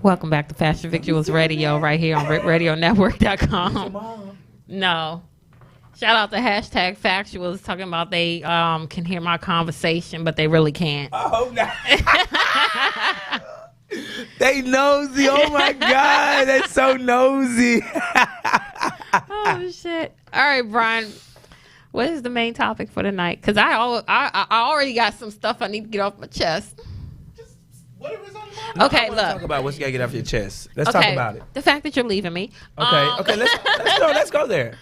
D: Welcome back to Fashion Victuals Radio right here on RipRadioNetwork.com. No. Shout out to hashtag Factuals talking about they can hear my conversation, but they really can't.
A: Oh, no. They nosy. Oh, my God. That's so nosy.
D: Oh, shit. All right, Brian. What is the main topic for tonight? Because I already got some stuff I need to get off my chest.
B: Whatever's on the mind.
D: Okay, look.
A: Talk about what you got to get off your chest. Let's talk about it.
D: The fact that you're leaving me.
A: Okay, let's go there.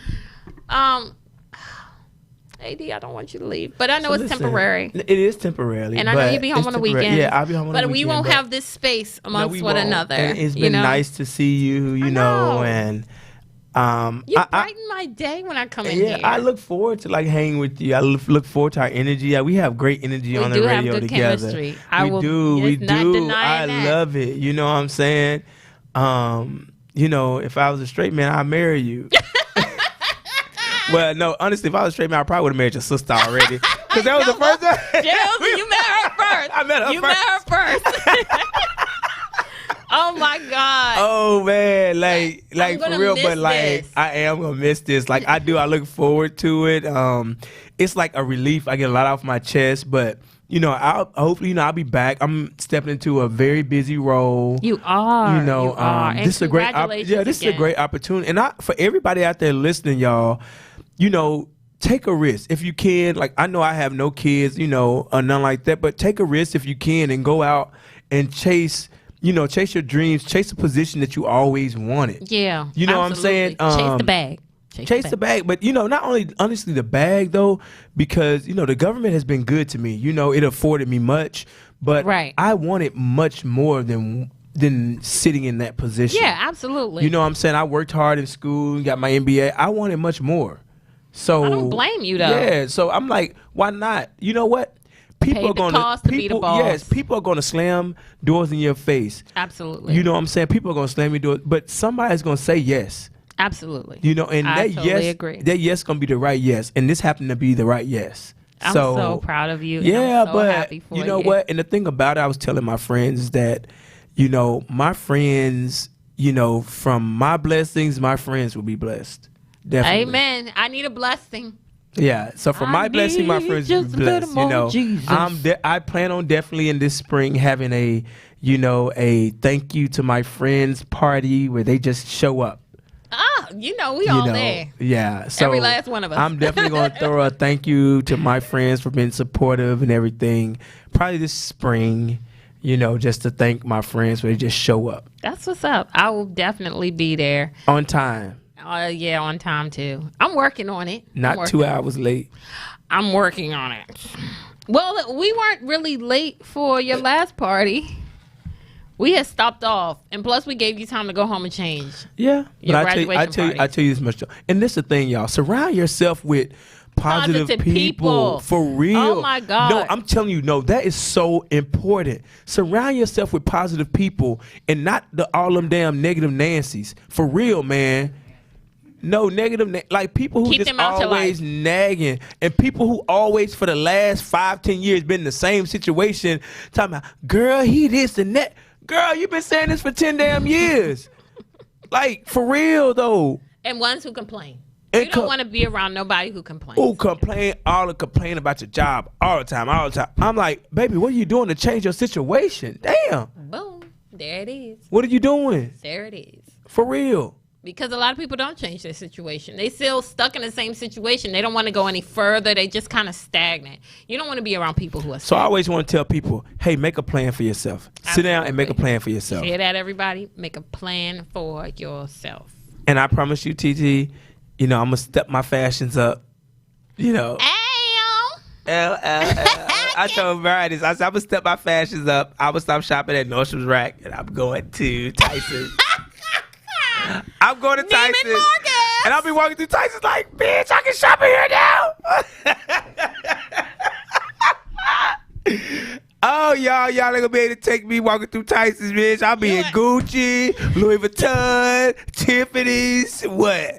D: AD, I don't want you to leave, but I know it's temporary.
A: It is temporarily,
D: and I know you'll be home on the weekend.
A: Yeah, I'll be home on the weekend.
D: But we won't have this space amongst one another.
A: And it's been nice to see you, you know, and
D: you brighten my day when I come in here.
A: I look forward to like hanging with you. I look forward to our energy. Yeah, we have great energy on the radio together.
D: Chemistry.
A: We do. I love it. You know what I'm saying? You know, if I was a straight man, I'd marry you. Well, no, honestly, if I was a straight man, I probably would have married your sister already. Because that was the first time.
D: You met her first.
A: I met her first.
D: Oh, my God.
A: Oh, man. Like for real, but like,
D: this.
A: I am going to miss this. Like, I do. I look forward to it. It's like a relief. I get a lot off my chest, but you know, hopefully, you know, I'll be back. I'm stepping into a very busy role.
D: You are.
A: You know, this is a great. This is a great opportunity, and for everybody out there listening, y'all, you know, take a risk if you can. Like, I know I have no kids, you know, or none like that, but take a risk if you can and go out and chase. You know, chase your dreams, chase a position that you always wanted.
D: Yeah,
A: you know
D: absolutely.
A: What I'm saying?
D: Chase the bag.
A: Chase the bag, but you know, not only honestly the bag though, because you know the government has been good to me. You know, it afforded me much, but I wanted much more than sitting in that position.
D: Yeah, absolutely.
A: You know what I'm saying? I worked hard in school, got my MBA. I wanted much more. So
D: I don't blame you though.
A: Yeah, so I'm like, why not? You know what? People are going to
D: be the boss.
A: Yes, people are going to slam doors in your face.
D: Absolutely.
A: You know what I'm saying? People are going to slam your doors, but somebody's going to say yes.
D: Absolutely.
A: You know, and
D: I
A: that
D: totally
A: yes,
D: agree.
A: that yes gonna be the right yes, and this happened to be the right yes.
D: I'm so proud of you.
A: Yeah,
D: I'm so
A: but
D: happy for
A: you know what? And the thing about it, I was telling my friends is that, you know, my friends, you know, from my blessings, my friends will be blessed. Definitely.
D: Amen. I need a blessing.
A: Yeah. So from my blessing, my friends will be blessed. You know, I plan on definitely in this spring having a thank you to my friends party where they just show up.
D: You know, we all there.
A: Yeah. So
D: every last one of us.
A: I'm definitely going to throw a thank you to my friends for being supportive and everything. Probably this spring, you know, just to thank my friends where they just show up.
D: That's what's up. I will definitely be there.
A: On time.
D: Yeah, on time too. I'm working on it.
A: Not 2 hours late.
D: I'm working on it. Well, we weren't really late for your last party. We had stopped off, and plus we gave you time to go home and change.
A: Yeah,
D: your
A: but I tell you this much, and this is the thing, y'all. Surround yourself with positive people. For real.
D: Oh my God.
A: No, I'm telling you, no, that is so important. Surround yourself with positive people, and not all them damn negative Nancys. For real, man. No negative, like people who just always nagging, and people who always for the last 5-10 years been in the same situation, talking about, girl, he this and that. Girl, you've been saying this for 10 damn years. Like, for real, though.
D: And ones who complain. You don't want to be around nobody who complains.
A: Who complain about your job all the time. I'm like, baby, what are you doing to change your situation? Damn.
D: Boom. There it is.
A: What are you doing?
D: There it is.
A: For real.
D: Because a lot of people don't change their situation. They still stuck in the same situation. They don't want to go any further. They just kind of stagnant. You don't want to be around people who are stagnant.
A: So I always want to tell people, hey, make a plan for yourself. Absolutely. Sit down and make a plan for yourself.
D: Hear that, everybody? Make a plan for yourself.
A: And I promise you, TT, you know, I'm going to step my fashions up. You know. I told Brian this. I said, I'm going to step my fashions up. I will stop shopping at Nordstrom's Rack, and I'm going to Tyson's. I'm going to Tyson's, and I'll be walking through Tyson's like, bitch, I can shop in here now. Oh, y'all ain't gonna be able to take me walking through Tyson's, bitch. I'll be in Gucci, Louis Vuitton, Tiffany's, what?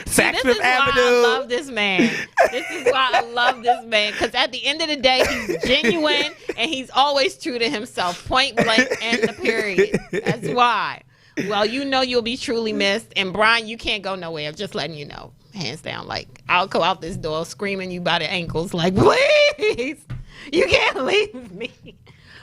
A: Saks
D: This is
A: Fifth
D: why
A: Avenue.
D: I love this man. This is why I love this man. Because at the end of the day, he's genuine and he's always true to himself. Point blank and the period. That's why. Well, you know you'll be truly missed. And Brian, you can't go nowhere. Just letting you know. Hands down. Like, I'll go out this door screaming you by the ankles. Like, please, you can't leave me.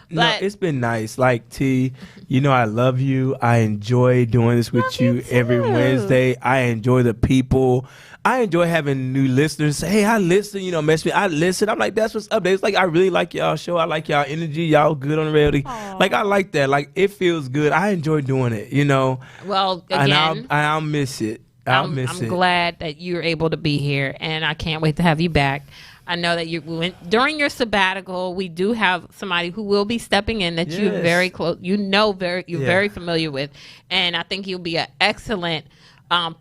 A: No,
D: But
A: it's been nice. Like, T, you know I love you. I enjoy doing this with
D: Love
A: you
D: you
A: every
D: too.
A: Wednesday. I enjoy the people. I enjoy having new listeners say, hey, I listen, mess with me. I listen. I'm like, that's what's up. It's like, I really like y'all show. I like y'all energy. Y'all good on the radio. Like, I like that. Like, it feels good. I enjoy doing it,
D: well,
A: And
D: again,
A: I'll miss it. I'm
D: glad that you're able to be here, and I can't wait to have you back. I know that during your sabbatical, we do have somebody who will be stepping in that you're
A: Yes.
D: very close, very familiar with, and I think you'll be an excellent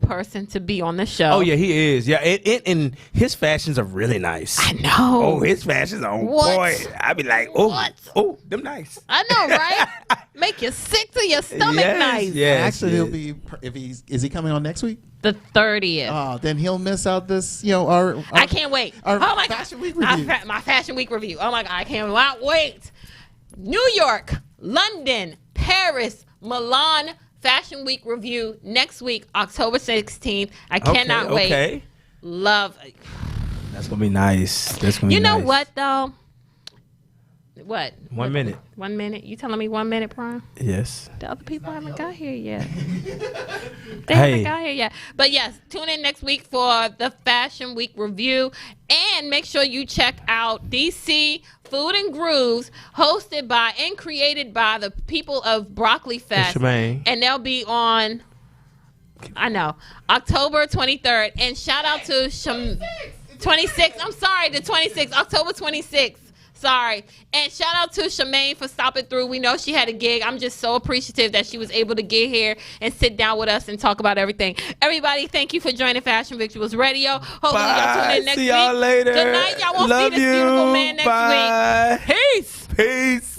D: person to be on the show.
A: Oh, yeah, he is. Yeah, and his fashions are really nice.
D: I know.
A: Oh, his fashions are
D: What?
A: boy. I be like, them nice.
D: I know, right? Make you sick to your stomach.
A: Yes,
D: Nice.
A: yes,
B: Actually,
A: yes.
B: he'll be. Is he coming on next week?
D: The 30th.
B: Oh, then he'll miss out this. Our
D: I can't wait.
B: Our
D: Oh my
B: Fashion
D: God.
B: Week review.
D: My Fashion Week review. Oh my God. I can't wait. New York, London, Paris, Milan Fashion Week review next week, October 16th. I cannot wait.
A: Okay.
D: Love.
A: That's going to be nice. That's going to be
D: You know
A: nice.
D: what, though? What?
A: 1 minute.
D: 1 minute? You telling me 1 minute, Brian?
A: Yes.
D: The other people haven't got here yet. They
A: Hey.
D: haven't got here yet. But yes, tune in next week for the Fashion Week review. And make sure you check out DC Food and Grooves, hosted by and created by the people of Broccoli Fest.
A: ShaMain.
D: And they'll be on, October 23rd. And shout out to 26th. I'm sorry, the 26th. October 26th. Sorry. And shout out to ShaMain for stopping through. We know she had a gig. I'm just so appreciative that she was able to get here and sit down with us and talk about everything. Everybody, thank you for joining Fashion Victuals Radio. Hopefully y'all tune in next
A: See
D: week.
A: y'all later.
D: Good night. Y'all won't
A: Love
D: see this beautiful
A: you.
D: man next
A: Bye.
D: week. Peace.
A: Peace.